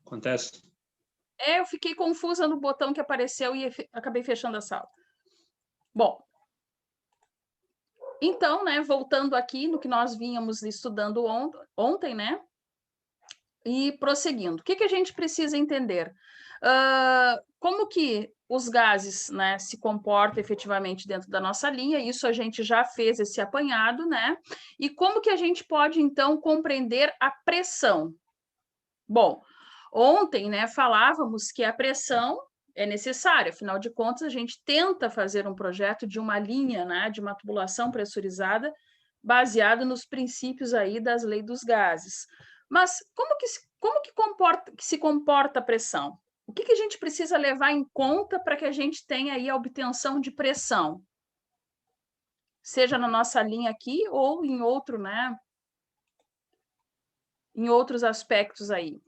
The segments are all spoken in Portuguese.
Acontece. Eu fiquei confusa no botão que apareceu e acabei fechando a sala. Bom, então, né, voltando aqui no que nós vínhamos estudando ontem, né, e prosseguindo. O que a gente precisa entender? Como que os gases, né, se comportam efetivamente dentro da nossa linha? Isso a gente já fez esse apanhado, né? E como que a gente pode, então, compreender a pressão? Bom, ontem, né, falávamos que a pressão é necessária, afinal de contas, a gente tenta fazer um projeto de uma linha, né, de uma tubulação pressurizada, baseado nos princípios aí das leis dos gases. Mas como que se comporta a pressão? O que a gente precisa levar em conta para que a gente tenha aí a obtenção de pressão? Seja na nossa linha aqui ou em outro, né, em outros aspectos aí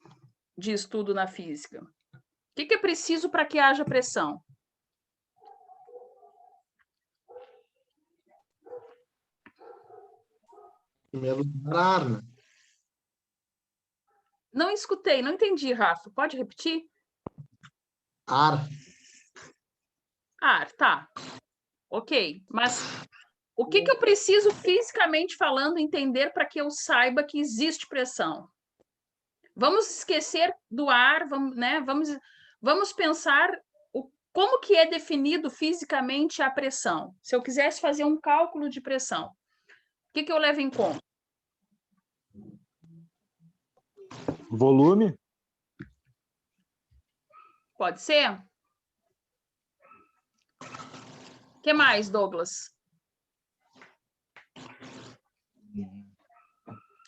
de estudo na física. O que é preciso para que haja pressão? Primeiro lugar, ar, né? Não escutei, não entendi, Rafa. Pode repetir? Ar. Ar, tá. Ok, mas o que eu preciso fisicamente falando entender para que eu saiba que existe pressão? Vamos esquecer do ar, vamos pensar como que é definido fisicamente a pressão. Se eu quisesse fazer um cálculo de pressão, o que eu levo em conta? Volume? Pode ser? O que mais, Douglas?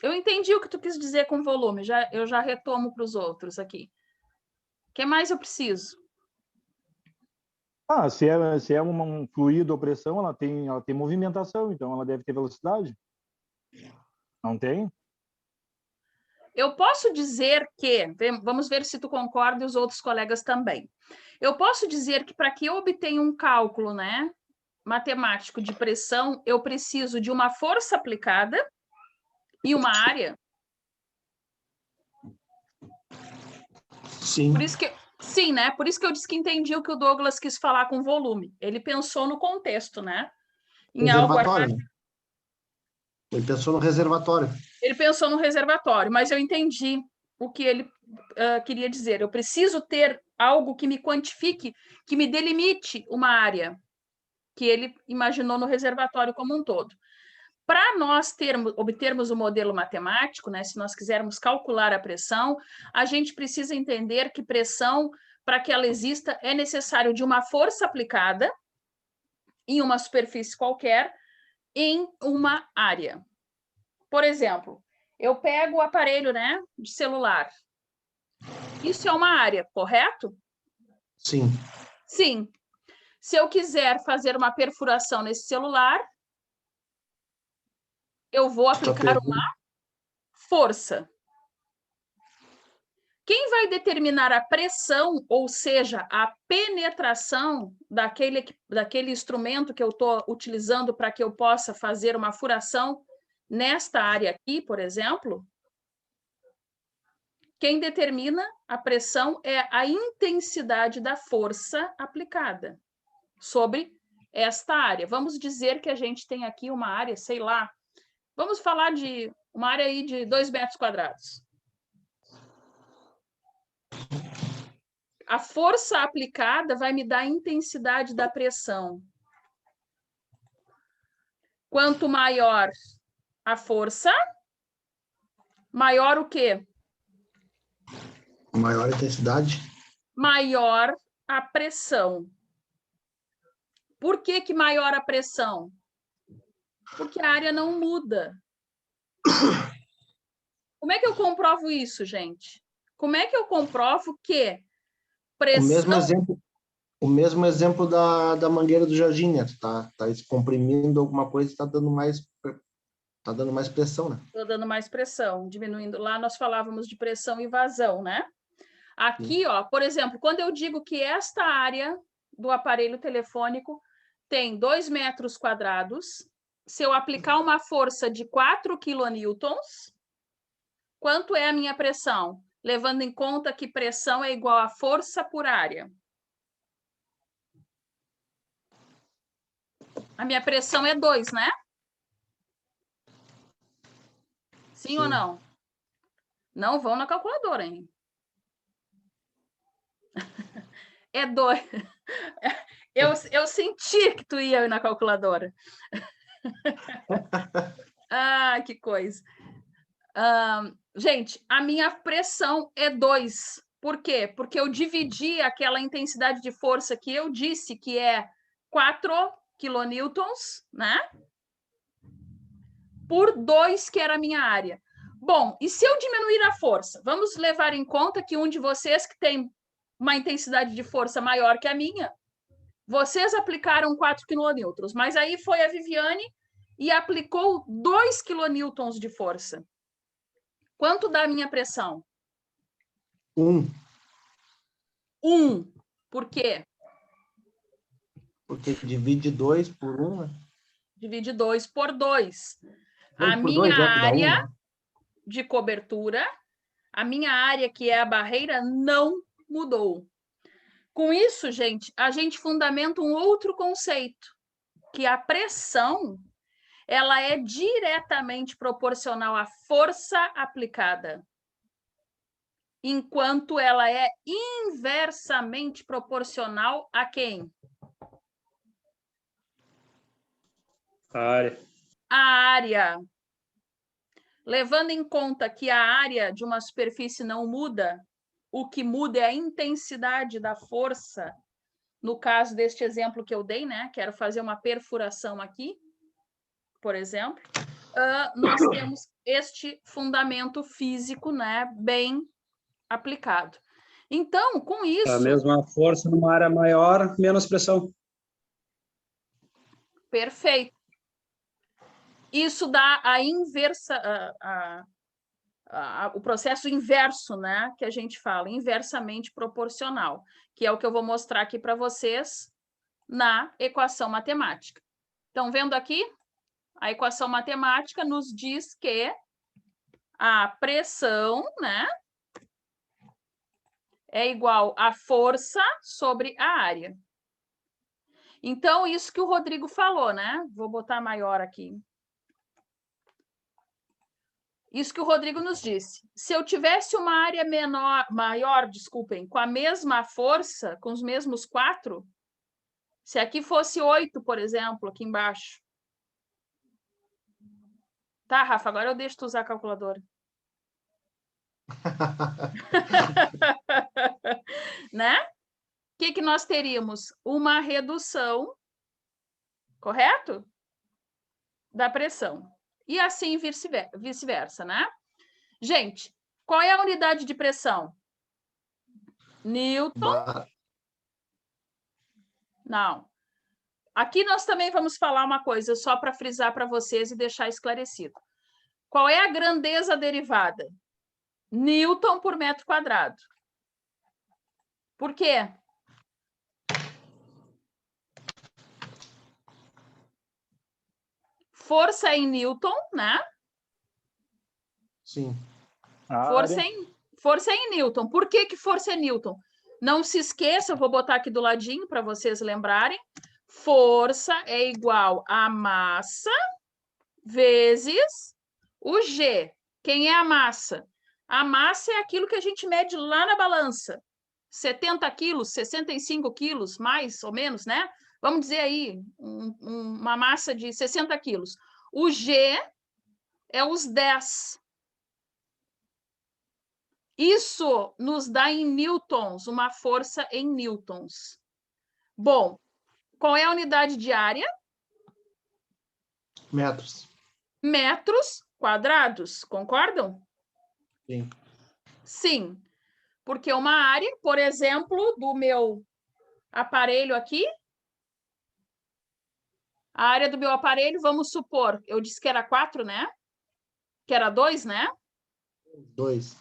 Eu entendi o que tu quis dizer com volume, eu já retomo para os outros aqui. O que mais eu preciso? Se é um fluido ou pressão, ela tem movimentação, então ela deve ter velocidade. Não tem? Eu posso dizer que, vamos ver se tu concorda e os outros colegas também. Eu posso dizer que para que eu obtenha um cálculo, né, matemático de pressão, eu preciso de uma força aplicada e uma área? Sim. Sim, né? Por isso que eu disse que entendi o que o Douglas quis falar com volume. Ele pensou no contexto, né? Em algo. Ele pensou no reservatório. Ele pensou no reservatório, mas eu entendi o que ele queria dizer. Eu preciso ter algo que me quantifique, que me delimite uma área que ele imaginou no reservatório como um todo. Para nós obtermos o modelo matemático, né, se nós quisermos calcular a pressão, a gente precisa entender que pressão, para que ela exista, é necessário de uma força aplicada em uma superfície qualquer, em uma área. Por exemplo, eu pego o aparelho, né, de celular. Isso é uma área, correto? Sim. Sim. Se eu quiser fazer uma perfuração nesse celular, eu vou aplicar uma força. Quem vai determinar a pressão, ou seja, a penetração daquele instrumento que eu estou utilizando para que eu possa fazer uma furação nesta área aqui, por exemplo? Quem determina a pressão é a intensidade da força aplicada sobre esta área. Vamos dizer que a gente tem aqui uma área, sei lá, vamos falar de uma área aí de 2 metros quadrados. A força aplicada vai me dar a intensidade da pressão. Quanto maior a força, maior o quê? Maior intensidade. Maior a pressão. Por que maior a pressão? Porque a área não muda. Como é que eu comprovo isso, gente? Como é que eu comprovo que pressão... O mesmo exemplo da mangueira do jardim, né? Tá comprimindo alguma coisa e tá dando mais pressão, né? Estou dando mais pressão, diminuindo. Lá nós falávamos de pressão e vazão, né? Aqui, ó, por exemplo, quando eu digo que esta área do aparelho telefônico tem 2 metros quadrados, se eu aplicar uma força de 4 quilonewtons, quanto é a minha pressão? levando em conta que pressão é igual a força por área. A minha pressão é 2, né? Sim ou não? Não vão na calculadora, hein? É 2. Eu senti que tu ia na calculadora. Ah, que coisa. Gente, a minha pressão é 2. Por quê? Porque eu dividi aquela intensidade de força que eu disse que é 4 quilonewtons, né? Por 2, que era a minha área. Bom, e se eu diminuir a força? Vamos levar em conta que um de vocês que tem uma intensidade de força maior que a minha, vocês aplicaram 4 quilonewtons, mas aí foi a Viviane e aplicou 2 quilonewtons de força. Quanto dá a minha pressão? 1. 1. Por quê? Porque divide 2 por 1, né? Divide 2 por 2. A 2 por minha 2 é que dá 1, área né? de cobertura, a minha área, que é a barreira, não mudou. Com isso, gente, a gente fundamenta um outro conceito, que a pressão ela é diretamente proporcional à força aplicada, enquanto ela é inversamente proporcional a quem? A área. A área. Levando em conta que a área de uma superfície não muda, o que muda é a intensidade da força. No caso deste exemplo que eu dei, né? Quero fazer uma perfuração aqui, por exemplo. Nós temos este fundamento físico, né? Bem aplicado. Então, com isso... A mesma força numa área maior, menos pressão. Perfeito. Isso dá a inversa, o processo inverso, né? Que a gente fala, inversamente proporcional, que é o que eu vou mostrar aqui para vocês na equação matemática. Estão vendo aqui? A equação matemática nos diz que a pressão, né, é igual a força sobre a área. Então, isso que o Rodrigo falou, né? Vou botar maior aqui. Isso que o Rodrigo nos disse. Se eu tivesse uma área maior, desculpem, com a mesma força, com os mesmos 4, se aqui fosse 8, por exemplo, aqui embaixo. Tá, Rafa, agora eu deixo tu usar a calculadora. Né? O que nós teríamos? Uma redução, correto? Da pressão. E assim vice-versa, né? Gente, qual é a unidade de pressão? Newton? Não. Aqui nós também vamos falar uma coisa, só para frisar para vocês e deixar esclarecido. Qual é a grandeza derivada? Newton por metro quadrado. Por quê? Força em Newton, né? Sim. Força em Newton. Por que força é Newton? Não se esqueça, eu vou botar aqui do ladinho para vocês lembrarem. Força é igual a massa vezes o G. Quem é a massa? A massa é aquilo que a gente mede lá na balança. 70 quilos, 65 quilos, mais ou menos, né? Vamos dizer aí, uma massa de 60 quilos. O G é os 10. Isso nos dá em newtons, uma força em newtons. Bom, qual é a unidade de área? Metros. Metros quadrados, concordam? Sim. Sim, porque uma área, por exemplo, do meu aparelho aqui, a área do meu aparelho, vamos supor, eu disse que era 4, né? Que era 2, né? 2.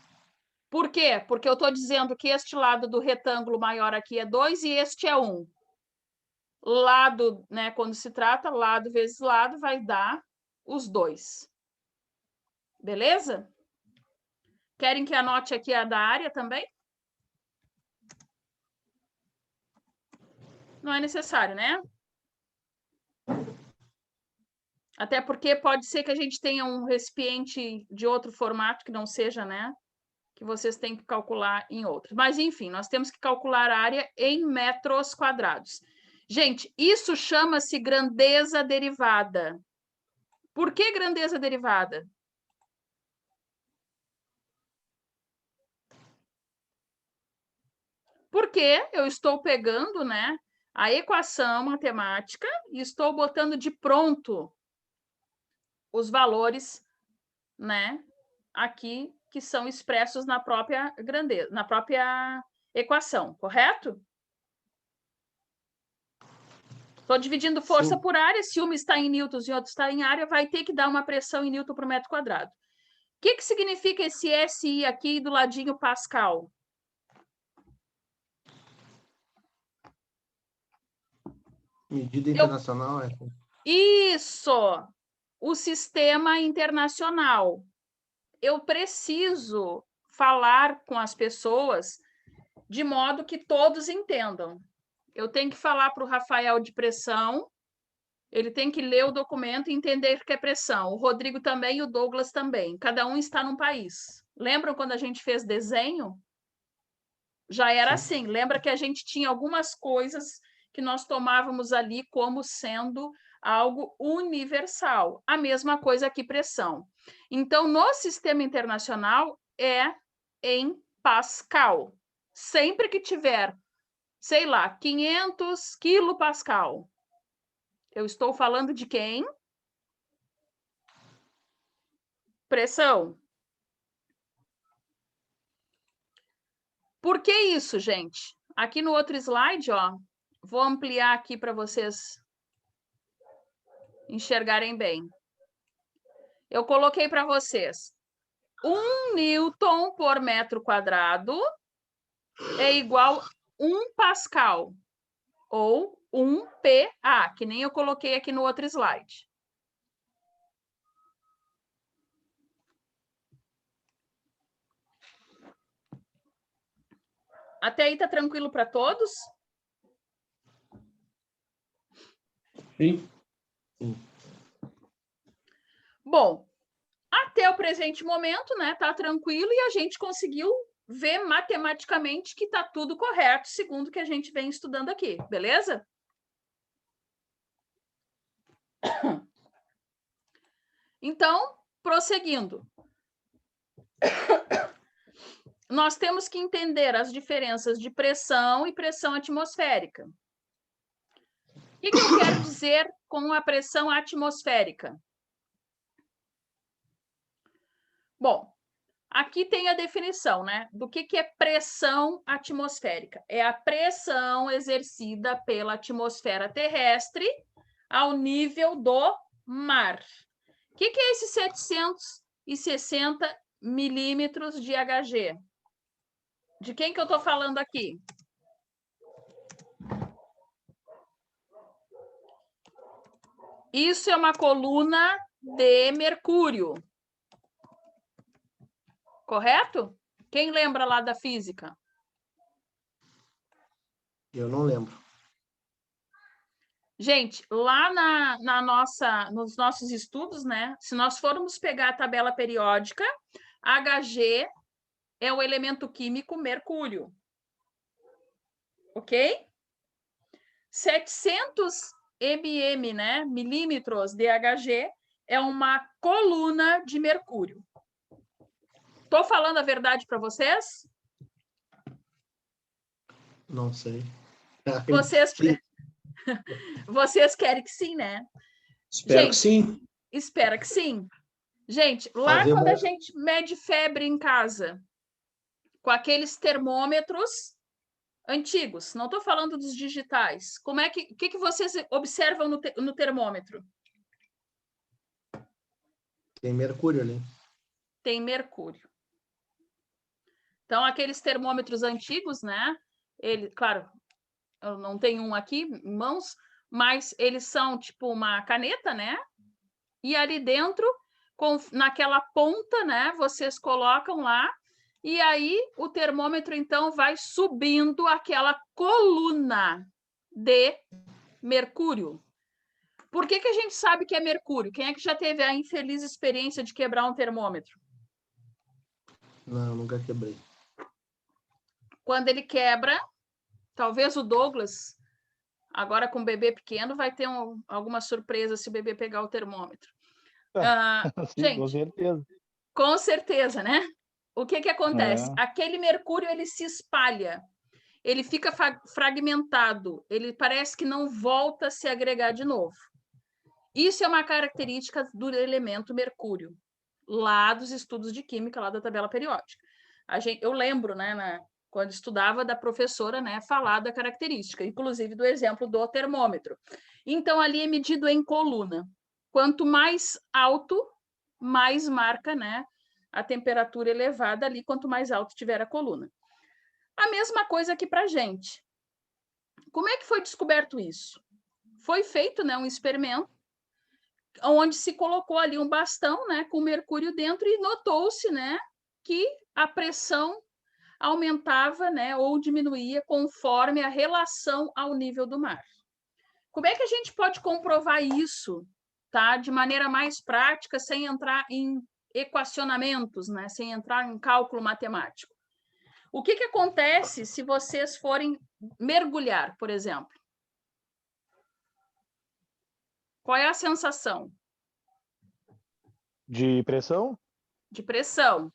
Por quê? Porque eu estou dizendo que este lado do retângulo maior aqui é 2 e este é 1. Lado, né, quando se trata, lado vezes lado, vai dar os 2. Beleza? Querem que anote aqui a da área também? Não é necessário, né? Até porque pode ser que a gente tenha um recipiente de outro formato que não seja, né? Que vocês têm que calcular em outros. Mas, enfim, nós temos que calcular a área em metros quadrados. Gente, isso chama-se grandeza derivada. Por que grandeza derivada? Porque eu estou pegando, né, a equação matemática e estou botando de pronto os valores, né, aqui que são expressos na própria grandeza, na própria equação, correto? Estou dividindo força por área, se uma está em newtons e outra está em área, vai ter que dar uma pressão em newton por metro quadrado. O que significa esse SI aqui do ladinho Pascal? Medida internacional. Isso! O sistema internacional. Eu preciso falar com as pessoas de modo que todos entendam. Eu tenho que falar para o Rafael de pressão, ele tem que ler o documento e entender que é pressão. O Rodrigo também e o Douglas também. Cada um está num país. Lembram quando a gente fez desenho? Já era assim. Lembra que a gente tinha algumas coisas que nós tomávamos ali como sendo algo universal. A mesma coisa aqui, pressão. Então, no sistema internacional, é em Pascal. Sempre que tiver, sei lá, 500 quilopascal, eu estou falando de quem? Pressão. Por que isso, gente? Aqui no outro slide, ó, vou ampliar aqui para vocês enxergarem bem. Eu coloquei para vocês 1 newton por metro quadrado é igual a 1 pascal, ou 1 PA, que nem eu coloquei aqui no outro slide. Até aí tá tranquilo para todos? Sim. Bom, até o presente momento, né, tá tranquilo e a gente conseguiu ver matematicamente que tá tudo correto, segundo o que a gente vem estudando aqui, beleza? Então, prosseguindo. Nós temos que entender as diferenças de pressão e pressão atmosférica. O que eu quero dizer com a pressão atmosférica? Bom, aqui tem a definição, né, do que é pressão atmosférica. É a pressão exercida pela atmosfera terrestre ao nível do mar. O que é esse 760 milímetros de Hg? De quem que eu estou falando aqui? Isso é uma coluna de mercúrio. Correto? Quem lembra lá da física? Eu não lembro. Gente, lá nos nossos estudos, né? Se nós formos pegar a tabela periódica, Hg é o elemento químico mercúrio. Ok? 700 mm, né? Milímetros de Hg é uma coluna de mercúrio. Estou falando a verdade para vocês? Não sei. Vocês querem que sim, né? Espero que sim. Espera que sim. Gente, lá quando a gente mede febre em casa, com aqueles termômetros antigos, não estou falando dos digitais, como é que vocês observam no termômetro? Tem mercúrio ali. Tem mercúrio. Então, aqueles termômetros antigos, né? Claro, eu não tenho um aqui em mãos, mas eles são tipo uma caneta, né? E ali dentro, naquela ponta, né? Vocês colocam lá E aí o termômetro, então, vai subindo aquela coluna de mercúrio. Por que a gente sabe que é mercúrio? Quem é que já teve a infeliz experiência de quebrar um termômetro? Não, nunca quebrei. Quando ele quebra, talvez o Douglas, agora com o bebê pequeno, vai ter alguma surpresa se o bebê pegar o termômetro. Sim, com Gente, certeza. com certeza, né? O que acontece? Aquele mercúrio, ele se espalha, ele fica fragmentado, ele parece que não volta a se agregar de novo. Isso é uma característica do elemento mercúrio, lá dos estudos de química, lá da tabela periódica. Eu lembro, né, quando estudava, da professora, né, falar da característica, inclusive do exemplo do termômetro. Então, ali é medido em coluna. Quanto mais alto, mais marca, né, a temperatura elevada ali, quanto mais alto tiver a coluna. A mesma coisa aqui para a gente. Como é que foi descoberto isso? Foi feito, né, um experimento onde se colocou ali um bastão, né, com mercúrio dentro e notou-se, né, que a pressão aumentava, né, ou diminuía conforme a relação ao nível do mar. Como é que a gente pode comprovar isso, tá, de maneira mais prática, sem entrar em equacionamentos, né, sem entrar em cálculo matemático? O que acontece se vocês forem mergulhar, por exemplo? Qual é a sensação? De pressão? De pressão.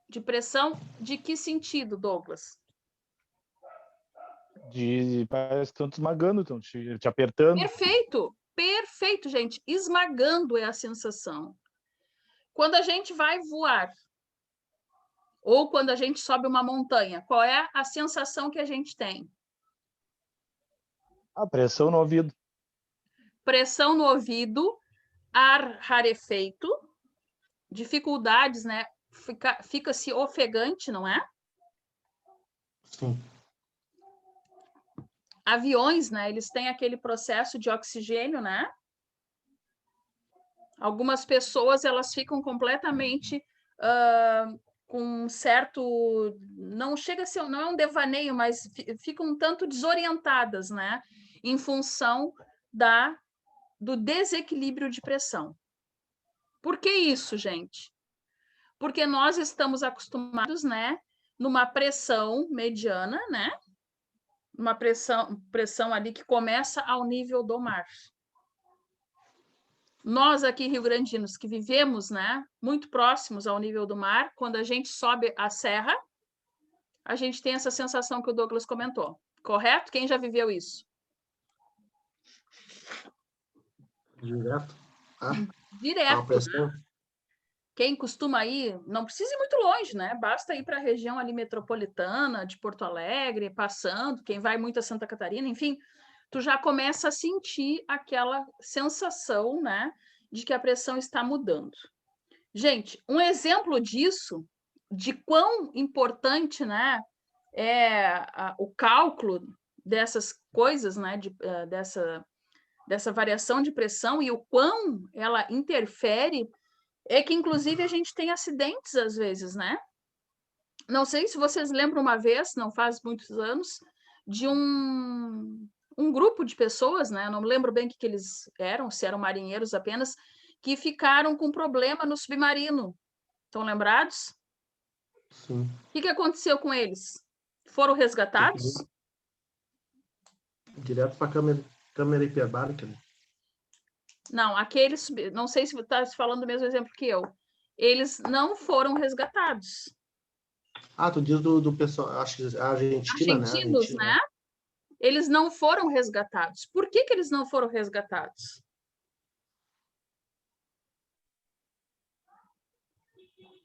De pressão de que sentido, Douglas? Parece que estão te esmagando, estão te apertando. Perfeito, perfeito, gente. Esmagando é a sensação. Quando a gente vai voar, ou quando a gente sobe uma montanha, qual é a sensação que a gente tem? A pressão no ouvido. Pressão no ouvido, ar rarefeito, dificuldades, né? Fica-se ofegante, não é? Sim. Aviões, né? Eles têm aquele processo de oxigênio, né? Algumas pessoas, elas ficam completamente com um certo... Não chega a ser... Não é um devaneio, mas ficam um tanto desorientadas, né? Em função do desequilíbrio de pressão. Por que isso, gente? Porque nós estamos acostumados, né? Numa pressão mediana, né? Uma pressão ali que começa ao nível do mar. Nós aqui, rio-grandinos, que vivemos, né, muito próximos ao nível do mar, quando a gente sobe a serra, a gente tem essa sensação que o Douglas comentou. Correto? Quem já viveu isso? Direto. Direto. A pressão. Quem costuma ir, não precisa ir muito longe, né? Basta ir para a região ali metropolitana, de Porto Alegre, passando, quem vai muito a Santa Catarina, enfim, tu já começa a sentir aquela sensação, né, de que a pressão está mudando. Gente, um exemplo disso, de quão importante, né, é o cálculo dessas coisas, né, dessa variação de pressão e o quão ela interfere, é que, inclusive, a gente tem acidentes às vezes, né? Não sei se vocês lembram uma vez, não faz muitos anos, de um grupo de pessoas, né? Não me lembro bem o que eles eram, se eram marinheiros apenas, que ficaram com problema no submarino. Estão lembrados? Sim. O que aconteceu com eles? Foram resgatados? Direto para a câmera hiperbárica, né? Não, aqueles, não sei se está falando do mesmo exemplo que eu. Eles não foram resgatados. Ah, tu diz do pessoal, acho que a Argentina, né? Argentinos, né? Eles não foram resgatados. Por que eles não foram resgatados?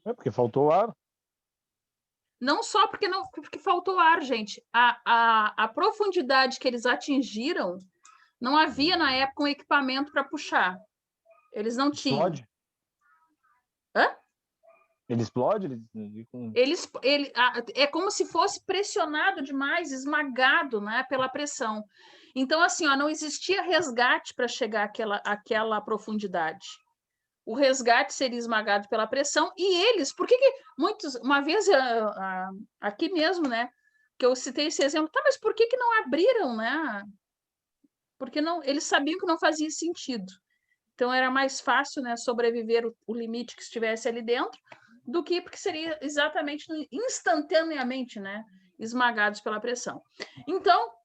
É porque faltou ar. Não só porque faltou ar, gente. A profundidade que eles atingiram, não havia na época um equipamento para puxar. Eles não tinham. Explode? Hã? Ele explode? É como se fosse pressionado demais, esmagado, né, pela pressão. Então, assim, ó, não existia resgate para chegar àquela profundidade. o resgate seria esmagado pela pressão, e eles, por que muitos, uma vez aqui mesmo, né, que eu citei esse exemplo, tá, mas por que não abriram, né? Porque não, eles sabiam que não fazia sentido. Então era mais fácil, né, sobreviver o limite que estivesse ali dentro, do que porque seria exatamente instantaneamente, né, esmagados pela pressão. Então,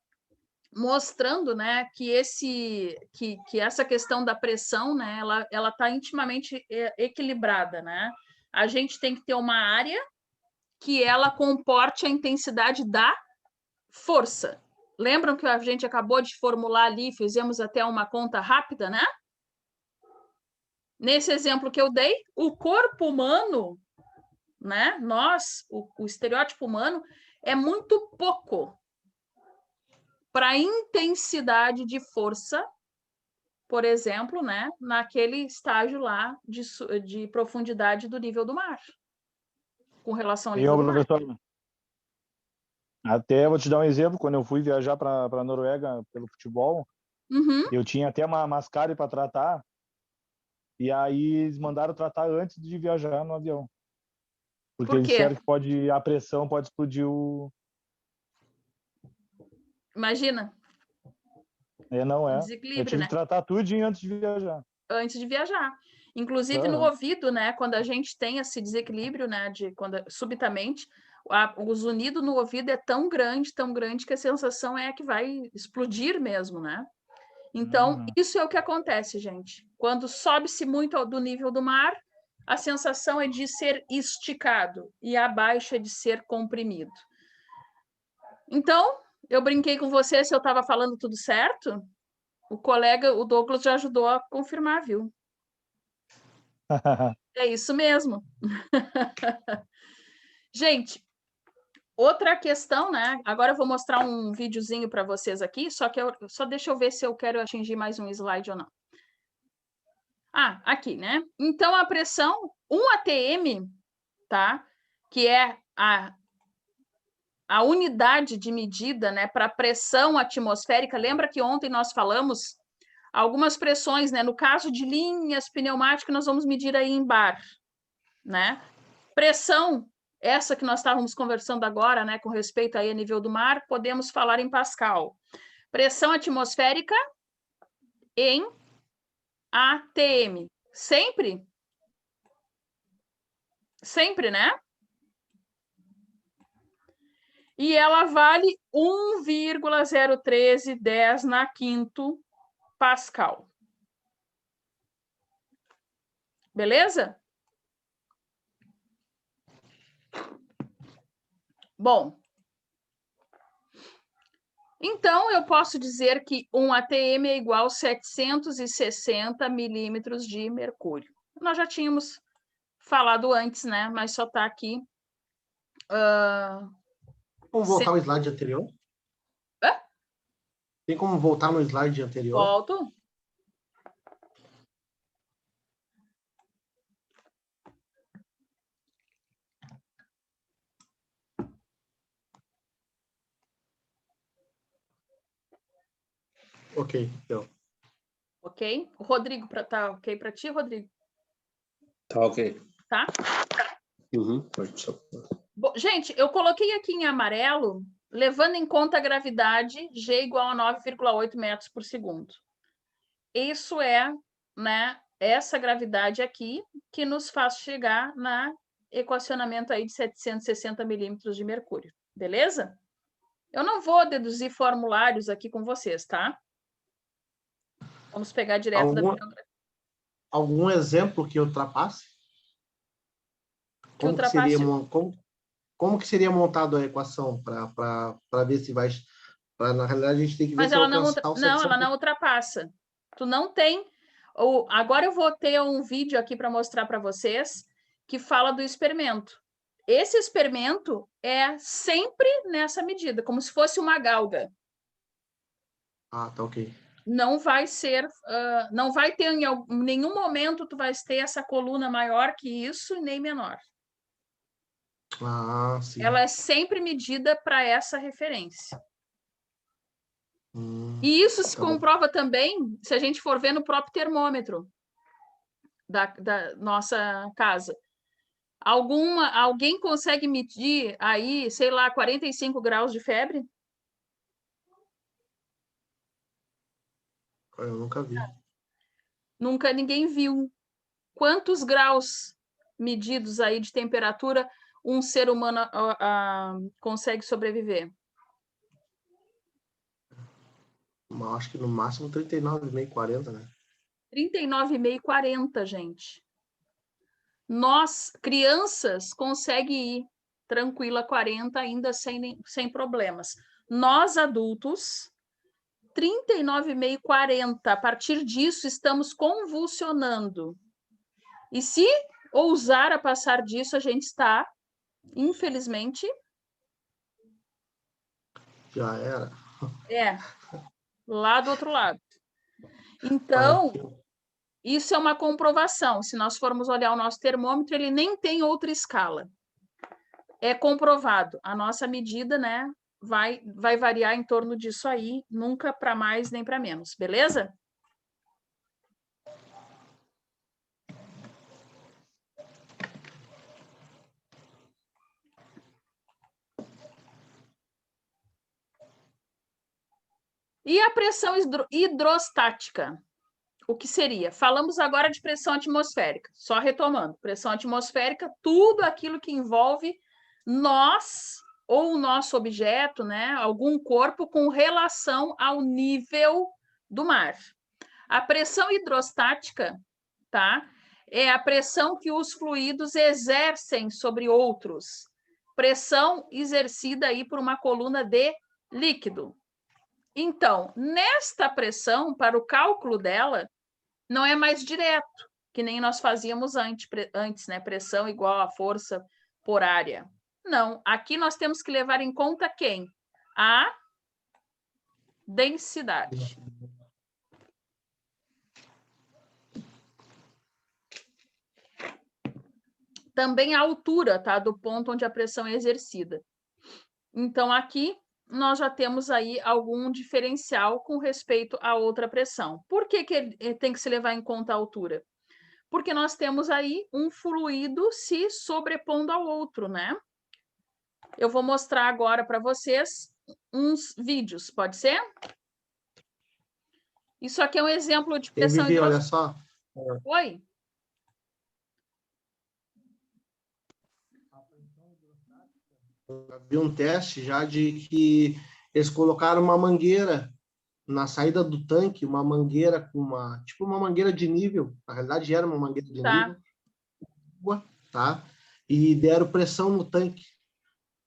mostrando, né, que essa questão da pressão, né, ela está intimamente equilibrada, né? A gente tem que ter uma área que ela comporte a intensidade da força. Lembram que a gente acabou de formular ali, fizemos até uma conta rápida, né? Nesse exemplo que eu dei, o corpo humano, né? O estereótipo humano é muito pouco para a intensidade de força, por exemplo, né, naquele estágio lá de profundidade do nível do mar, com relação ao nível do mar. Professor, até vou te dar um exemplo, quando eu fui viajar para a Noruega pelo futebol, eu tinha até uma mascare para tratar, e aí eles mandaram tratar antes de viajar no avião. Porque eles disseram que a pressão pode explodir o... Imagina. Não é. Desequilíbrio, Eu tive né? que tratar tudo antes de viajar. Antes de viajar. Inclusive no ouvido, né? Quando a gente tem esse desequilíbrio, né? Quando subitamente o zunido no ouvido é tão grande que a sensação é que vai explodir mesmo, né? Então, isso é o que acontece, gente. Quando sobe-se muito do nível do mar, a sensação é de ser esticado e abaixo é de ser comprimido. Então, eu brinquei com você se eu estava falando tudo certo. O colega, o Douglas, já ajudou a confirmar, viu? É isso mesmo. Gente, outra questão, né? Agora eu vou mostrar um videozinho para vocês aqui, só deixa eu ver se eu quero atingir mais um slide ou não. Aqui, né? Então, a pressão 1 atm, tá? Que é a unidade de medida, né, para pressão atmosférica. Lembra que ontem nós falamos algumas pressões, né? No caso de linhas pneumáticas, nós vamos medir aí em bar, né? Pressão, essa que nós estávamos conversando agora, né, com respeito aí a nível do mar, podemos falar em Pascal. Pressão atmosférica em ATM. Sempre? Sempre, né? E ela vale 1,01310 na quinto Pascal. Beleza? Bom, então eu posso dizer que 1 atm é igual a 760 milímetros de mercúrio. Nós já tínhamos falado antes, né? Mas só está aqui. Vamos voltar ao slide anterior? Tem como voltar no slide anterior? Volto. Ok, então. Ok? O Rodrigo, tá ok para ti, Rodrigo? Tá ok. Tá? Pode só. Bom, gente, eu coloquei aqui em amarelo, levando em conta a gravidade, G igual a 9,8 metros por segundo. Isso é, né, essa gravidade aqui que nos faz chegar na equacionamento aí de 760 milímetros de mercúrio. Beleza? Eu não vou deduzir formulários aqui com vocês, tá? Vamos pegar direto da bibliografia. Algum exemplo que ultrapasse? Como que seria montado a equação para ver se vai... na realidade, a gente tem que ver Mas se ela não ultrapassa. Tu não tem... Agora eu vou ter um vídeo aqui para mostrar para vocês que fala do experimento. Esse experimento é sempre nessa medida, como se fosse uma galga. Tá ok. Não vai ser, não vai ter em nenhum momento tu vai ter essa coluna maior que isso e nem menor. Sim. Ela é sempre medida para essa referência. E isso se comprova também se a gente for ver no próprio termômetro. da nossa casa. Alguém consegue medir aí, sei lá, 45 graus de febre? Eu nunca vi. Nunca ninguém viu. Quantos graus medidos aí de temperatura um ser humano consegue sobreviver? Acho que no máximo 39,5, 40, né? 39,5, 40, gente. Nós, crianças, conseguem ir tranquila 40 ainda sem problemas. Nós, adultos, 39,5, 40. A partir disso, estamos convulsionando. E se ousar a passar disso, a gente está, infelizmente... Já era. Lá do outro lado. Então, isso é uma comprovação. Se nós formos olhar o nosso termômetro, ele nem tem outra escala. É comprovado. A nossa medida, né, vai variar em torno disso aí, nunca para mais nem para menos, beleza? E a pressão hidrostática? O que seria? Falamos agora de pressão atmosférica, só retomando. Pressão atmosférica, tudo aquilo que envolve nós ou o nosso objeto, né, algum corpo com relação ao nível do mar. A pressão hidrostática, tá? É a pressão que os fluidos exercem sobre outros. Pressão exercida aí por uma coluna de líquido. Então, nesta pressão, para o cálculo dela, não é mais direto, que nem nós fazíamos antes, né? Pressão igual a força por área. Não, aqui nós temos que levar em conta quem? A densidade. Também a altura, tá? Do ponto onde a pressão é exercida. Então, aqui nós já temos aí algum diferencial com respeito a outra pressão. Por que tem que se levar em conta a altura? Porque nós temos aí um fluido se sobrepondo ao outro, né? Eu vou mostrar agora para vocês uns vídeos, pode ser? Isso aqui é um exemplo de pressão Vivi, olha só. Oi? Vi um teste já de que eles colocaram uma mangueira na saída do tanque, uma mangueira com tipo uma mangueira de nível, na realidade era uma mangueira de nível, tá? E deram pressão no tanque.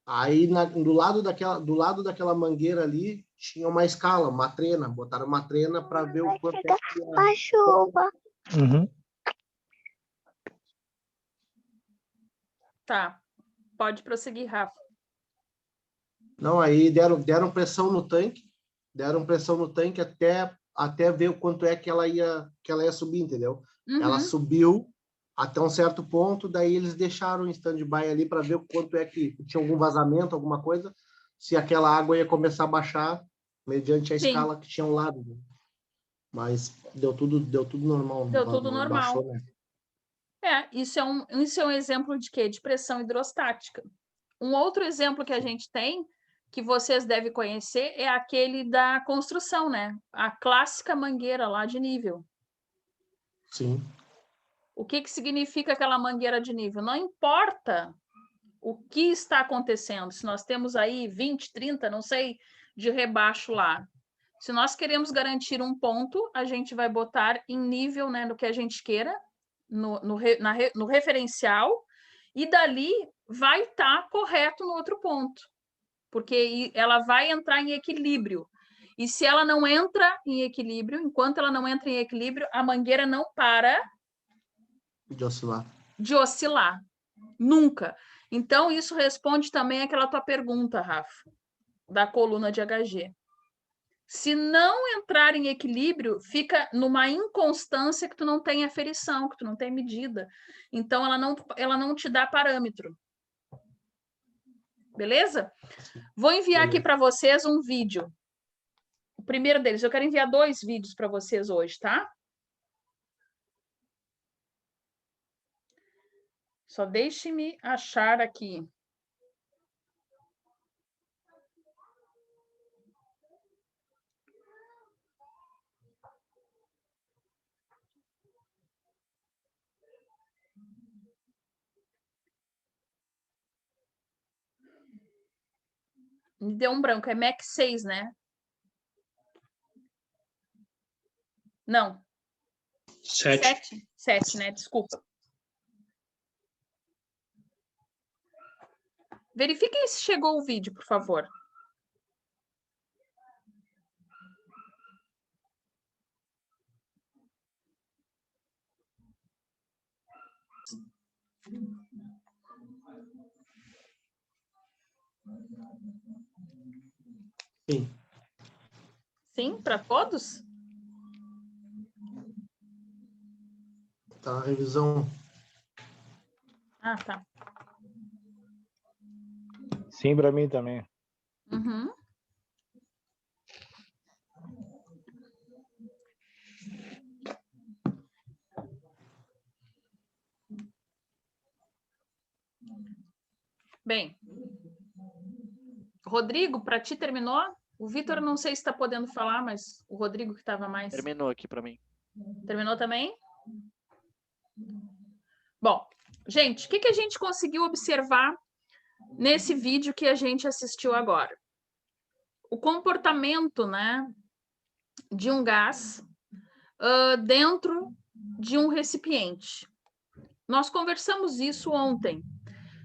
Aí do lado daquela mangueira ali tinha uma escala, uma trena, botaram uma trena para ver o quanto a chuva. Tá. Pode prosseguir, Rafa. Não, aí deram pressão no tanque, até ver o quanto é que ela ia subir, entendeu? Uhum. Ela subiu até um certo ponto, daí eles deixaram em stand-by ali para ver o quanto é que tinha algum vazamento, alguma coisa, se aquela água ia começar a baixar mediante a escala que tinha ao lado. Mas deu tudo normal. Deu tudo normal. Baixou, né? Isso é um exemplo de quê? De pressão hidrostática. Um outro exemplo que a gente tem, que vocês devem conhecer, é aquele da construção, né? A clássica mangueira lá de nível. Sim. O que significa aquela mangueira de nível? Não importa o que está acontecendo, se nós temos aí 20, 30, não sei, de rebaixo lá. Se nós queremos garantir um ponto, a gente vai botar em nível, né, no que a gente queira, no referencial, e dali vai estar correto no outro ponto, porque ela vai entrar em equilíbrio. E se ela não entra em equilíbrio, enquanto ela não entra em equilíbrio, a mangueira não para de oscilar. Nunca. Então, isso responde também àquela tua pergunta, Rafa, da coluna de HG. Se não entrar em equilíbrio, fica numa inconstância que tu não tem aferição, que tu não tem medida. Então, ela não te dá parâmetro. Beleza? Vou enviar aqui para vocês um vídeo. O primeiro deles. Eu quero enviar 2 vídeos para vocês hoje, tá? Só deixe-me achar aqui. Me deu um branco, é MEC 6, né? Não. 7. 7, né? Desculpa. Verifiquem se chegou o vídeo, por favor. Sim. Sim, para todos? Tá, revisão. Ah, tá. Sim, para mim também. Uhum. Bem, Rodrigo, para ti terminou? O Vitor não sei se está podendo falar, mas o Rodrigo que estava mais... Terminou aqui para mim. Terminou também? Bom, gente, o que a gente conseguiu observar nesse vídeo que a gente assistiu agora? O comportamento, né, de um gás dentro de um recipiente. Nós conversamos isso ontem.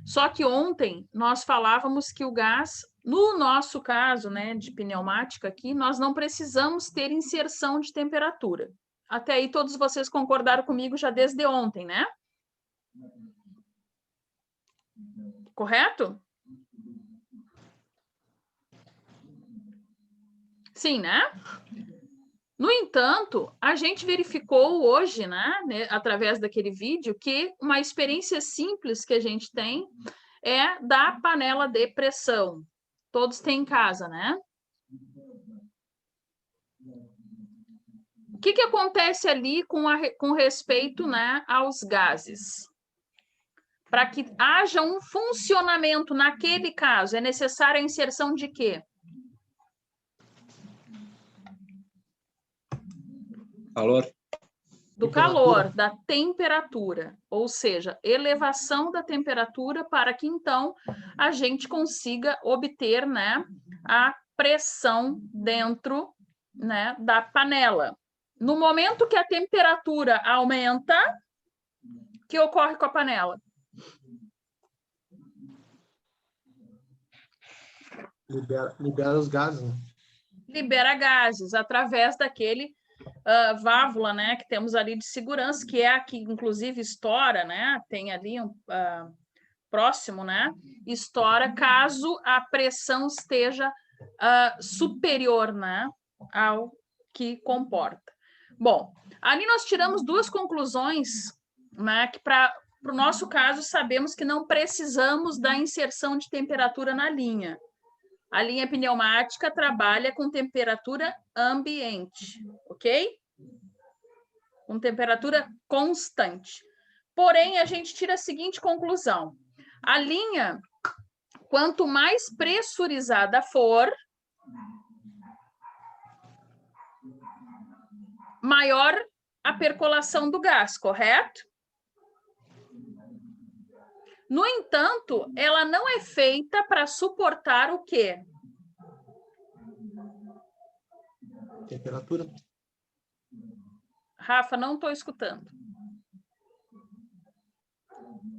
Só que ontem nós falávamos que o gás, no nosso caso, né, de pneumática aqui, nós não precisamos ter inserção de temperatura. Até aí todos vocês concordaram comigo já desde ontem, né? Correto? Sim, né? No entanto, a gente verificou hoje, né, através daquele vídeo, que uma experiência simples que a gente tem é da panela de pressão. Todos têm em casa, né? O que acontece ali com respeito, né, aos gases? Para que haja um funcionamento naquele caso, é necessária a inserção de quê? Calor. Do calor, da temperatura, ou seja, elevação da temperatura para que então a gente consiga obter, né, a pressão dentro, né, da panela. No momento que a temperatura aumenta, o que ocorre com a panela? Libera os gases, né? Libera gases através daquele válvula, né, que temos ali de segurança, que é a que inclusive estoura, né, tem ali próximo, né, estoura caso a pressão esteja superior, né, ao que comporta. Bom, ali nós tiramos duas conclusões, né, que para o nosso caso sabemos que não precisamos da inserção de temperatura na linha. A linha pneumática trabalha com temperatura ambiente, ok? Com temperatura constante. Porém, a gente tira a seguinte conclusão. A linha, quanto mais pressurizada for, maior a percolação do gás, correto? No entanto, ela não é feita para suportar o quê? Temperatura. Rafa, não estou escutando.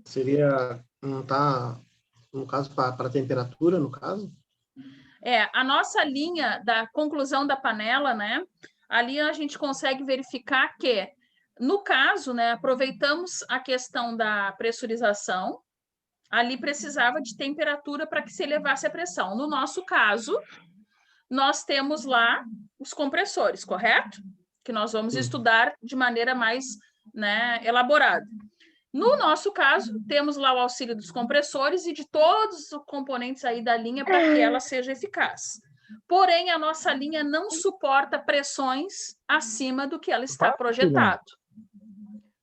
Seria, não tá, no caso, para temperatura, no caso? A nossa linha da conclusão da panela, né? Ali a gente consegue verificar que, no caso, né, aproveitamos a questão da pressurização, ali precisava de temperatura para que se elevasse a pressão. No nosso caso, nós temos lá os compressores, correto? Que nós vamos estudar de maneira mais, né, elaborada. No nosso caso, temos lá o auxílio dos compressores e de todos os componentes aí da linha para que ela seja eficaz. Porém, a nossa linha não suporta pressões acima do que ela está projetado.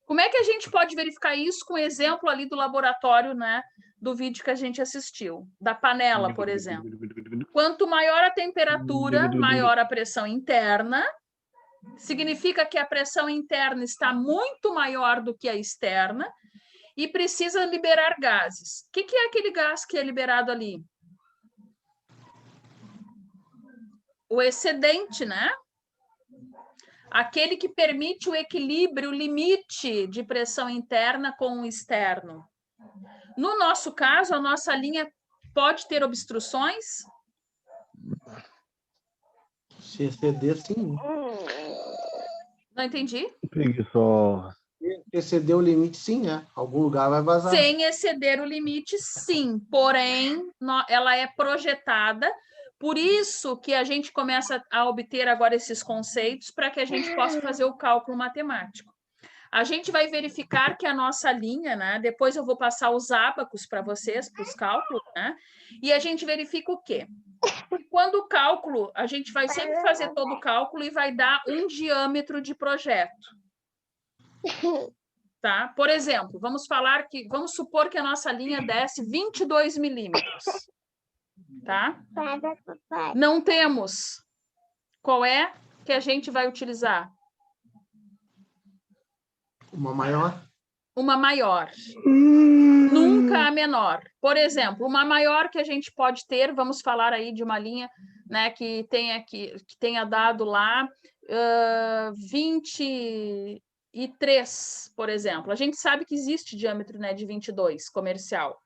Como é que a gente pode verificar isso com o exemplo ali do laboratório, né? Do vídeo que a gente assistiu, da panela, por exemplo. Quanto maior a temperatura, maior a pressão interna. Significa que a pressão interna está muito maior do que a externa e precisa liberar gases. O que é aquele gás que é liberado ali? O excedente, né? Aquele que permite o equilíbrio, o limite de pressão interna com o externo. No nosso caso, a nossa linha pode ter obstruções? Se exceder, sim. Não entendi. Preguiçosa. Exceder o limite, sim, né? Algum lugar vai vazar. Sem exceder o limite, sim. Porém, ela é projetada. Por isso que a gente começa a obter agora esses conceitos para que a gente possa fazer o cálculo matemático. A gente vai verificar que a nossa linha, né? Depois eu vou passar os ábacos para vocês, para os cálculos, né? E a gente verifica o quê? Quando o cálculo, a gente vai sempre fazer todo o cálculo e vai dar um diâmetro de projeto. Tá? Por exemplo, vamos supor que a nossa linha desse 22 milímetros. Tá? Não temos. Qual é que a gente vai utilizar? Uma maior. Uma maior. Nunca a menor. Por exemplo, uma maior que a gente pode ter, vamos falar aí de uma linha, né, que tenha dado lá 23, por exemplo. A gente sabe que existe diâmetro, né, de 22, comercial.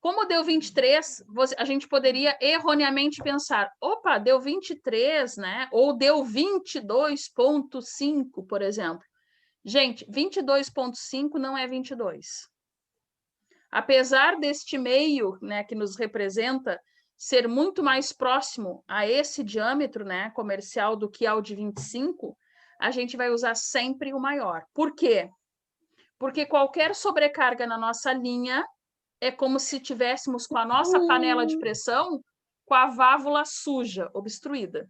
Como deu 23, a gente poderia erroneamente pensar, opa, deu 23, né? Ou deu 22,5, por exemplo. Gente, 22,5 não é 22. Apesar deste meio, né, que nos representa ser muito mais próximo a esse diâmetro, né, comercial do que ao de 25, a gente vai usar sempre o maior. Por quê? Porque qualquer sobrecarga na nossa linha é como se tivéssemos com a nossa panela de pressão com a válvula suja, obstruída.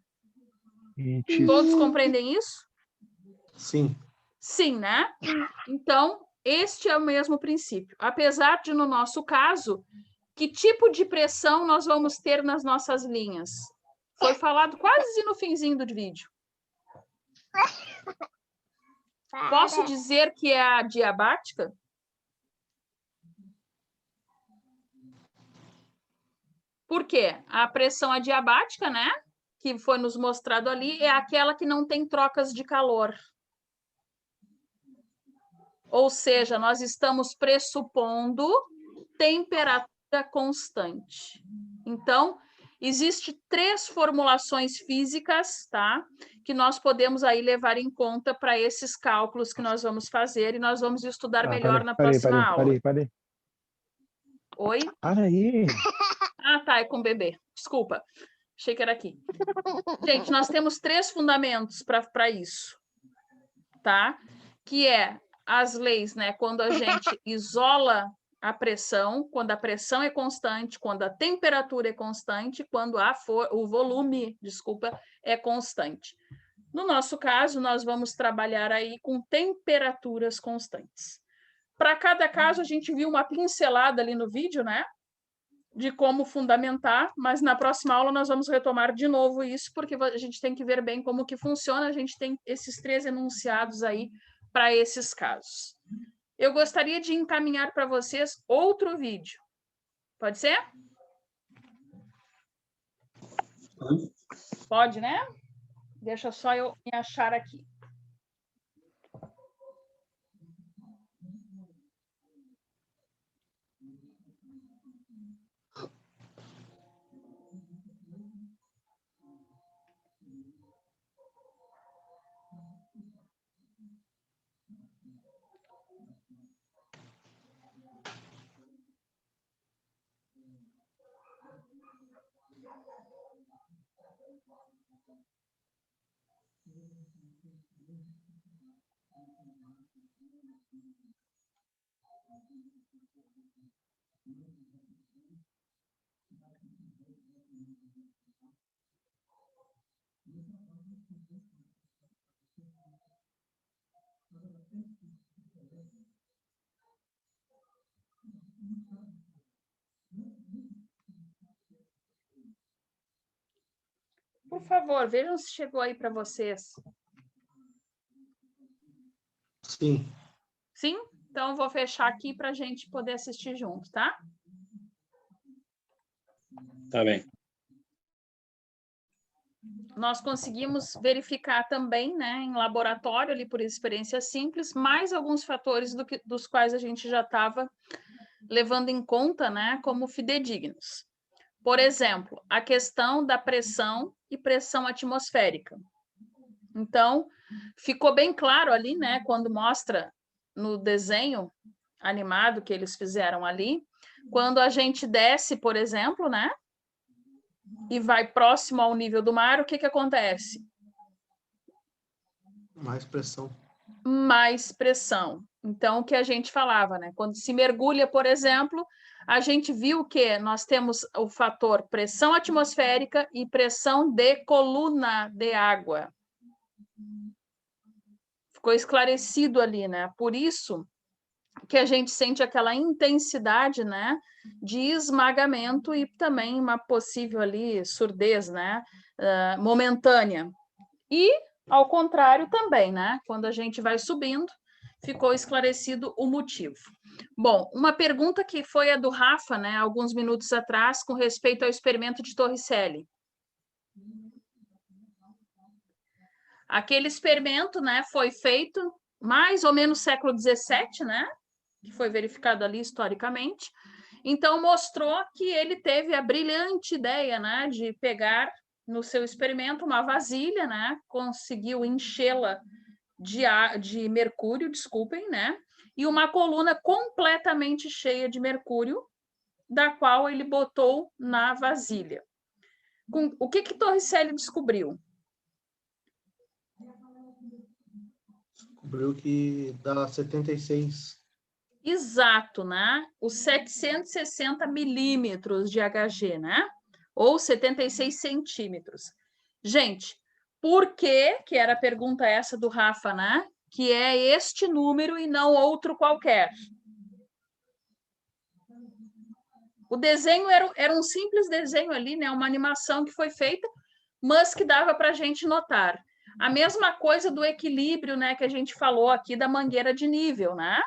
Todos compreendem isso? Sim. Sim, né? Então, este é o mesmo princípio. Apesar de, no nosso caso, que tipo de pressão nós vamos ter nas nossas linhas? Foi falado quase no finzinho do vídeo. Posso dizer que é a diabática? Por quê? A pressão adiabática, né? Que foi nos mostrado ali, é aquela que não tem trocas de calor. Ou seja, nós estamos pressupondo temperatura constante. Então, existe 3 formulações físicas, tá? Que nós podemos aí levar em conta para esses cálculos que nós vamos fazer e nós vamos estudar melhor na próxima aula. Parei. Oi? Para aí. Ah, tá, é com o bebê. Desculpa. Achei que era aqui. Gente, nós temos 3 fundamentos para isso, tá? Que é as leis, né? Quando a gente isola a pressão, quando a pressão é constante, quando a temperatura é constante, quando o volume, desculpa, é constante. No nosso caso, nós vamos trabalhar aí com temperaturas constantes. Para cada caso, a gente viu uma pincelada ali no vídeo, né? De como fundamentar, mas na próxima aula nós vamos retomar de novo isso, porque a gente tem que ver bem como que funciona, a gente tem esses 3 enunciados aí para esses casos. Eu gostaria de encaminhar para vocês outro vídeo. Pode ser? Pode, né? Deixa só eu me achar aqui. Por favor, vejam se chegou aí para vocês. Sim. Sim? Então, eu vou fechar aqui para a gente poder assistir junto, tá? Tá bem. Nós conseguimos verificar também, né, em laboratório, ali por experiência simples, mais alguns fatores dos quais a gente já estava levando em conta, né, como fidedignos. Por exemplo, a questão da pressão e pressão atmosférica. Então, ficou bem claro ali, né, quando mostra no desenho animado que eles fizeram ali, quando a gente desce, por exemplo, né, e vai próximo ao nível do mar, o que acontece? Mais pressão. Mais pressão. Então, o que a gente falava, né? Quando se mergulha, por exemplo, a gente viu que nós temos o fator pressão atmosférica e pressão de coluna de água. Ficou esclarecido ali, né? Por isso que a gente sente aquela intensidade, né, de esmagamento e também uma possível ali surdez, né, momentânea. E, ao contrário também, né, quando a gente vai subindo, ficou esclarecido o motivo. Bom, uma pergunta que foi a do Rafa, né, alguns minutos atrás, com respeito ao experimento de Torricelli. Aquele experimento, né, foi feito mais ou menos século XVII, né, que foi verificado ali historicamente. Então, mostrou que ele teve a brilhante ideia, né, de pegar no seu experimento uma vasilha, né, conseguiu enchê-la de mercúrio, desculpem, né, e uma coluna completamente cheia de mercúrio, da qual ele botou na vasilha. O que Torricelli descobriu? Descobriu que dá 76. Exato, né? Os 760 milímetros de Hg, né? Ou 76 centímetros. Gente, por que era a pergunta essa do Rafa, né? Que é este número e não outro qualquer. O desenho era um simples desenho ali, né? Uma animação que foi feita, mas que dava para a gente notar. A mesma coisa do equilíbrio, né? Que a gente falou aqui da mangueira de nível, né?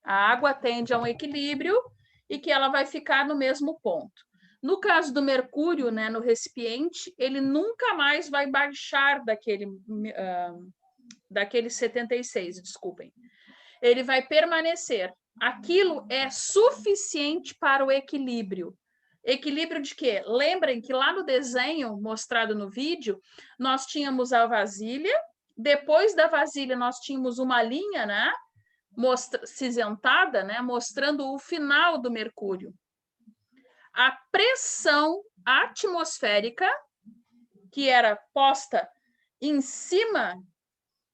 A água tende a um equilíbrio e que ela vai ficar no mesmo ponto. No caso do mercúrio, né, no recipiente, ele nunca mais vai baixar daquele 76, desculpem. Ele vai permanecer. Aquilo é suficiente para o equilíbrio. Equilíbrio de quê? Lembrem que lá no desenho mostrado no vídeo, nós tínhamos a vasilha, depois da vasilha nós tínhamos uma linha, né? Cinzentada, né, mostrando o final do mercúrio. A pressão atmosférica, que era posta em cima,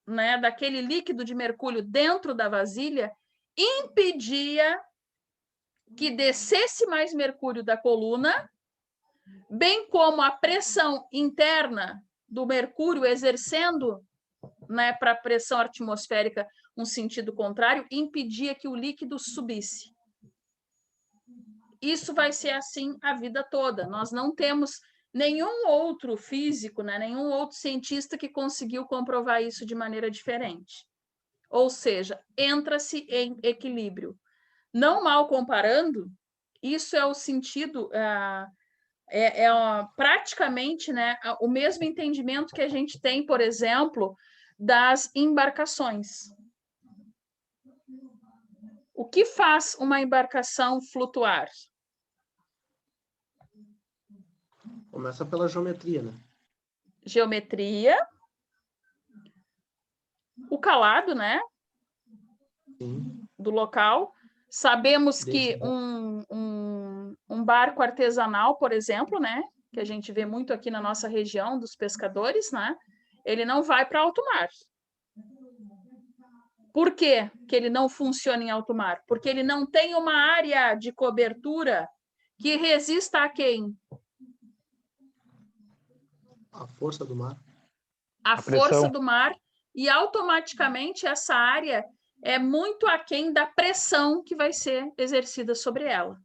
né, daquele líquido de mercúrio dentro da vasilha, impedia que descesse mais mercúrio da coluna, bem como a pressão interna do mercúrio exercendo, né, para a pressão atmosférica um sentido contrário, impedia que o líquido subisse. Isso vai ser assim a vida toda. Nós não temos nenhum outro físico, né, nenhum outro cientista que conseguiu comprovar isso de maneira diferente. Ou seja, entra-se em equilíbrio. Não mal comparando, isso é o sentido, praticamente, né, o mesmo entendimento que a gente tem, por exemplo, das embarcações. O que faz uma embarcação flutuar? Começa pela geometria, né? Geometria. O calado, né? Sim. Do local. Sabemos que um barco artesanal, por exemplo, né? Que a gente vê muito aqui na nossa região dos pescadores, né? Ele não vai para alto mar. Por quê que ele não funciona em alto mar? Porque ele não tem uma área de cobertura que resista a quem? A força do mar. A força do mar, e automaticamente essa área é muito aquém da pressão que vai ser exercida sobre ela.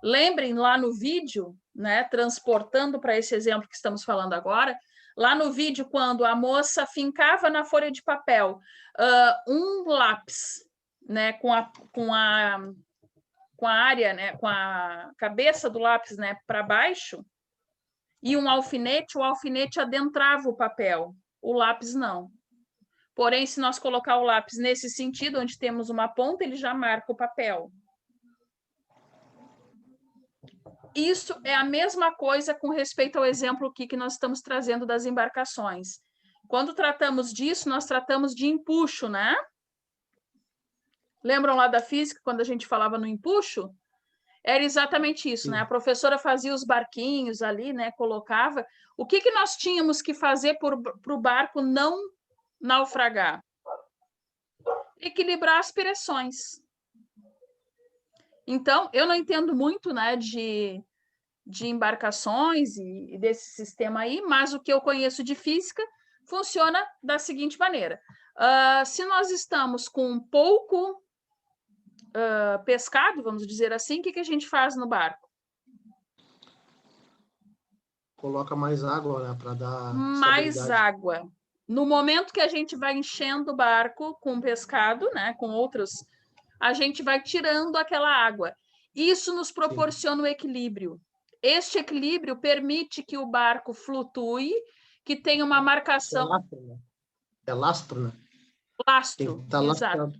Lembrem lá no vídeo né, transportando para esse exemplo que estamos falando agora, lá no vídeo, quando a moça fincava na folha de papel um lápis, né, com a área, né, com a cabeça do lápis, né, para baixo, e um alfinete, o alfinete adentrava o papel, o lápis não. Porém, se nós colocar o lápis nesse sentido, onde temos uma ponta, ele já marca o papel. Isso é a mesma coisa com respeito ao exemplo aqui que nós estamos trazendo das embarcações. Quando tratamos disso, nós tratamos de empuxo, né? Lembram lá da física, quando a gente falava no empuxo? Era exatamente isso, né? A professora fazia os barquinhos ali, né? Colocava. O que nós tínhamos que fazer para o barco não naufragar? Equilibrar as pressões. Então, eu não entendo muito, né, de embarcações e desse sistema aí, mas o que eu conheço de física funciona da seguinte maneira. Se nós estamos com pouco pescado, vamos dizer assim, o que a gente faz no barco? Coloca mais água, né, para dar mais água. No momento que a gente vai enchendo o barco com pescado, né, com outros, a gente vai tirando aquela água. Isso nos proporciona o equilíbrio. Este equilíbrio permite que o barco flutue, que tenha uma marcação... É lastro, né? Lastro, exato.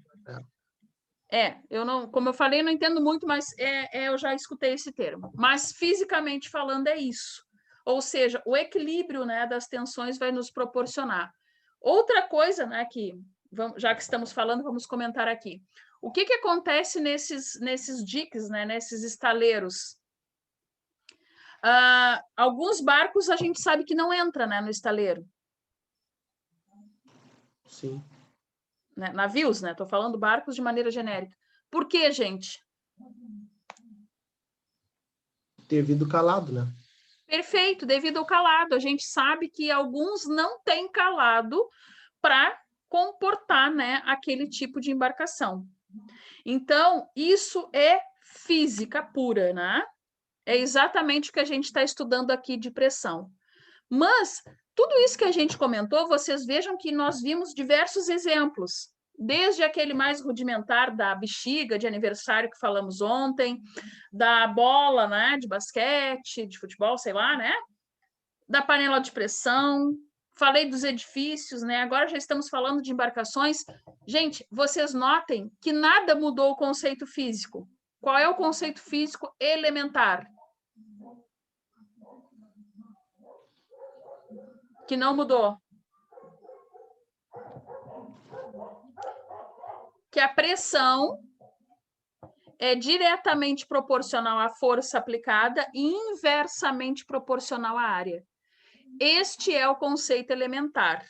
Eu não, como eu falei, eu não entendo muito, mas eu já escutei esse termo. Mas fisicamente falando é isso. Ou seja, o equilíbrio, né, das tensões vai nos proporcionar. Outra coisa, né, que já que estamos falando, vamos comentar aqui. O que acontece nesses diques, né, nesses estaleiros? Alguns barcos a gente sabe que não entra, né, no estaleiro. Sim. Né? Navios, né? Estou falando barcos de maneira genérica. Por quê, gente? Devido ao calado, né? Perfeito, devido ao calado. A gente sabe que alguns não têm calado para comportar, né, aquele tipo de embarcação. Então, isso é física pura, né? É exatamente o que a gente está estudando aqui de pressão. Mas, tudo isso que a gente comentou, vocês vejam que nós vimos diversos exemplos. Desde aquele mais rudimentar da bexiga de aniversário que falamos ontem, da bola, né, de basquete, de futebol, sei lá, né? Da panela de pressão, falei dos edifícios, né? Agora já estamos falando de embarcações. Gente, vocês notem que nada mudou o conceito físico. Qual é o conceito físico elementar? Que não mudou. Que a pressão é diretamente proporcional à força aplicada e inversamente proporcional à área. Este é o conceito elementar.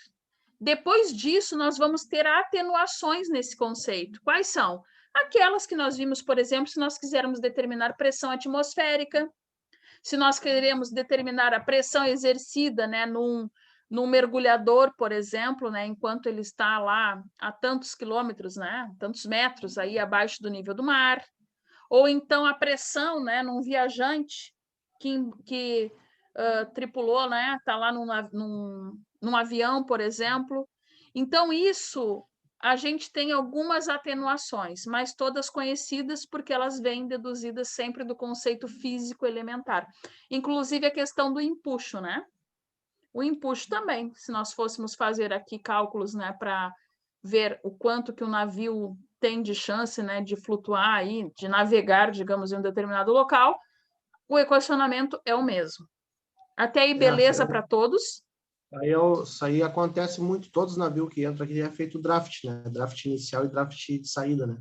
Depois disso, nós vamos ter atenuações nesse conceito. Quais são? Aquelas que nós vimos, por exemplo, se nós quisermos determinar pressão atmosférica, se nós queremos determinar a pressão exercida, né, num mergulhador, por exemplo, né, enquanto ele está lá a tantos quilômetros, né, tantos metros aí abaixo do nível do mar, ou então a pressão, né, num viajante que tripulou, né, está lá num avião, por exemplo. Então, isso a gente tem algumas atenuações, mas todas conhecidas porque elas vêm deduzidas sempre do conceito físico elementar. Inclusive a questão do empuxo, né? O empuxo também, se nós fôssemos fazer aqui cálculos, né, para ver o quanto que o navio tem de chance, né, de flutuar aí, de navegar, digamos, em um determinado local, o equacionamento é o mesmo. Até aí, beleza para todos? Isso aí acontece muito, todos os navios que entram aqui é feito draft, né? Draft inicial e draft de saída, né?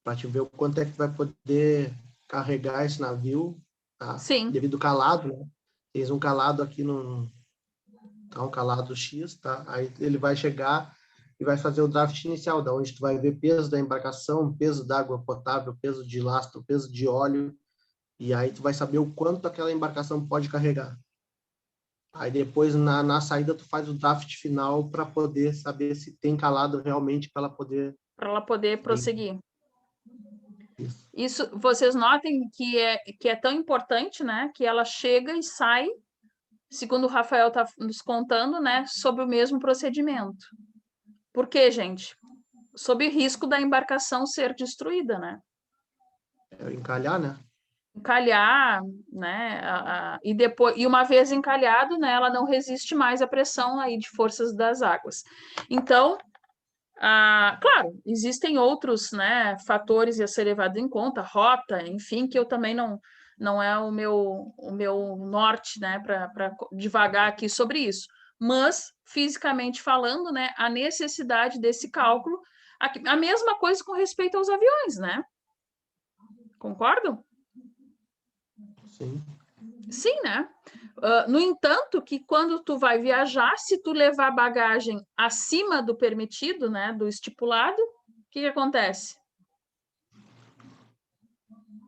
Para te ver o quanto é que tu vai poder carregar esse navio, tá? Sim. Devido ao calado, né? Tens um calado aqui tá, um calado X, tá? Aí ele vai chegar e vai fazer o draft inicial, da onde tu vai ver peso da embarcação, peso da água potável, peso de lastro, peso de óleo, e aí tu vai saber o quanto aquela embarcação pode carregar. Aí depois, na saída, tu faz o draft final para poder saber se tem calado realmente para ela poder... Para ela poder prosseguir. Isso, vocês notem que é tão importante, né? Que ela chega e sai, segundo o Rafael está nos contando, né? Sobre o mesmo procedimento. Por quê, gente? Sob o risco da embarcação ser destruída, né? Encalhar, né? Encalhar, né? E depois, e uma vez encalhado, né? Ela não resiste mais à pressão aí de forças das águas. Então, claro, existem outros, né, fatores a ser levado em conta, rota, enfim, que eu também não é o meu norte, né, para divagar aqui sobre isso. Mas, fisicamente falando, né, a necessidade desse cálculo, a mesma coisa com respeito aos aviões, né? Concordam? Sim. Sim, né? No entanto, que quando tu vai viajar, se tu levar bagagem acima do permitido, né, do estipulado, o que acontece?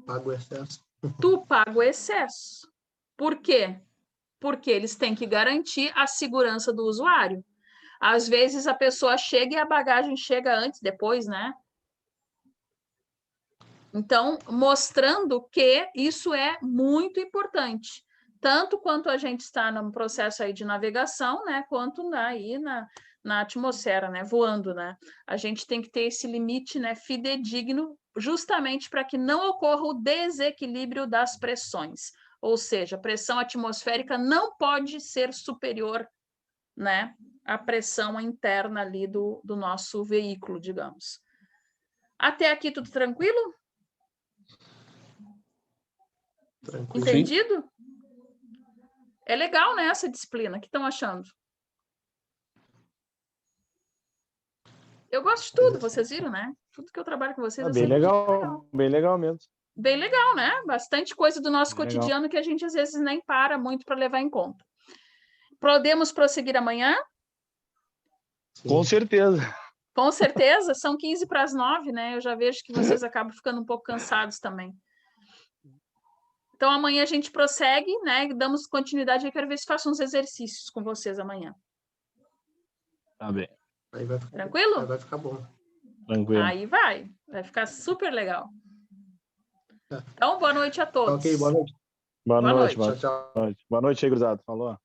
Paga o excesso. Tu paga o excesso. Por quê? Porque eles têm que garantir a segurança do usuário. Às vezes a pessoa chega e a bagagem chega antes, depois, né? Então, mostrando que isso é muito importante, tanto quanto a gente está no processo aí de navegação, né, quanto aí na atmosfera, né, voando, né? A gente tem que ter esse limite, né, fidedigno, justamente para que não ocorra o desequilíbrio das pressões. Ou seja, a pressão atmosférica não pode ser superior, né, à pressão interna ali do nosso veículo, digamos. Até aqui tudo tranquilo? Tranquilo. Entendido? É legal, né, essa disciplina. O que estão achando? Eu gosto de tudo, vocês viram, né? Tudo que eu trabalho com vocês é bem legal, bem legal mesmo. Bem legal, né? Bastante coisa do nosso Bem cotidiano legal. que a gente às vezes nem para muito para levar em conta. Podemos prosseguir amanhã? Sim. Com certeza. Com certeza, são 15 para as 9, né? Eu já vejo que vocês acabam ficando um pouco cansados também. Então, amanhã a gente prossegue, né? Damos continuidade. Eu quero ver se faço uns exercícios com vocês amanhã. Tá bem. Aí vai ficar, tranquilo? Aí vai ficar bom. Tranquilo. Aí vai ficar super legal. Então, boa noite a todos. Ok, boa noite. Boa noite. Tchau, tchau. Boa noite aí, gurizada. Falou.